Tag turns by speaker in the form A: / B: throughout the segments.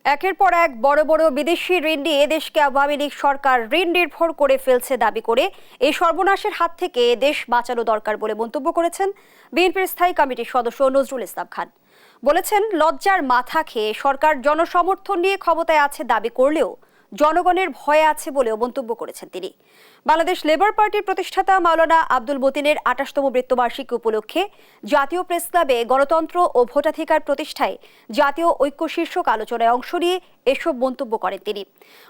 A: একের পর এক বড় বড় বিদেশি ঋণ নিয়ে দেশকে আওয়ামী লীগ সরকার ঋণ নির্ভর করে ফেলছে দাবি করে এই সর্বনাশের হাত থেকে দেশ বাঁচানো দরকার বলে মন্তব্য করেছেন বিএনপির স্থায়ী কমিটির সদস্য নজরুল ইসলাম খান। বলেছেন, লজ্জার মাথা খেয়ে সরকার জনসমর্থন নিয়ে ক্ষমতায় আছে দাবি করলেও জনগণের ভয়ে আছে বলেও মন্তব্য করেছেন তিনি। বাংলাদেশ লেবার পার্টির প্রতিষ্ঠাতা মাওলানা আব্দুল মতিনের ২৮তম মৃত্যুবার্ষিকী উপলক্ষে জাতীয় প্রেস ক্লাবে গণতন্ত্র ও ভোটাধিকার প্রতিষ্ঠায় জাতীয় ঐক্য শীর্ষক আলোচনায় অংশ নিয়ে এসব মন্তব্য করেন তিনি।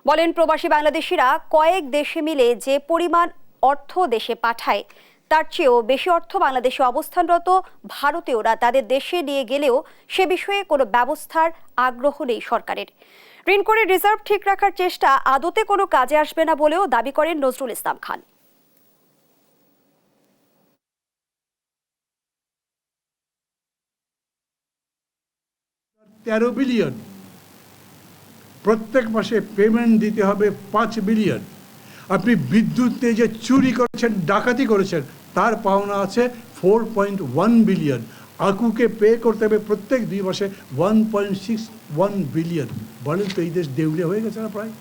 A: বলেন, প্রবাসী বাংলাদেশিরা কয়েক দেশে মিলে যে পরিমাণ অর্থ দেশে পাঠায় তার চেয়েও বেশি অর্থ বাংলাদেশে অবস্থানরত ভারতীয়রা তাদের দেশে নিয়ে গেলেও সে বিষয়ে কোনো ব্যবস্থার আগ্রহ নেই সরকারের। ঋণ করে রিজার্ভ ঠিক রাখার চেষ্টা আদতে কোনো কাজে আসবে না বলেও দাবি করেন নজরুল ইসলাম খান।
B: 13 বিলিয়ন, প্রত্যেক মাসে পেমেন্ট দিতে হবে 5 বিলিয়ন। আপনি বিদ্যুৎ নিয়ে যে চুরি করেছেন, ডাকাতি করেছেন, তার পাওনা আছে 4.1 বিলিয়ন। আকুকে পে করতে হবে প্রত্যেক 2 মাসে 1.61 বিলিয়ন। বলেন তো, এই দেশ দেউলিয়া হয়ে গেছে না? প্রায়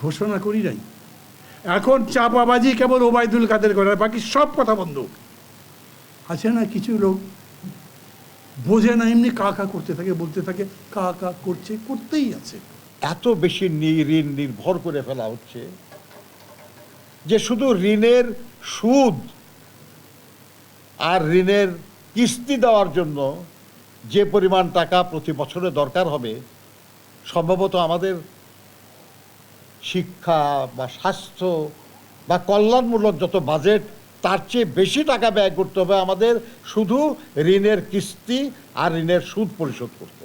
B: ঘোষণা করি নাই। এখন চাপাবাজি কেবল ওবায়দুল কাদের করে, বাকি সব কথা বন্ধ আছে। না কিছু লোক বোঝে না, এমনি কা কা করতে থাকে, বলতে থাকে, কা কা করছে, করতেই আছে।
C: এত বেশি ঋণ নির্ভর করে ফেলা হচ্ছে যে শুধু ঋণের সুদ আর ঋণের কিস্তি দেওয়ার জন্য যে পরিমাণ টাকা প্রতি বছরে দরকার হবে, সম্ভবত আমাদের শিক্ষা বা স্বাস্থ্য বা কল্যাণমূলক যত বাজেট, তার চেয়ে বেশি টাকা ব্যয় করতে হবে আমাদের শুধু ঋণের কিস্তি আর ঋণের সুদ পরিশোধ করতে।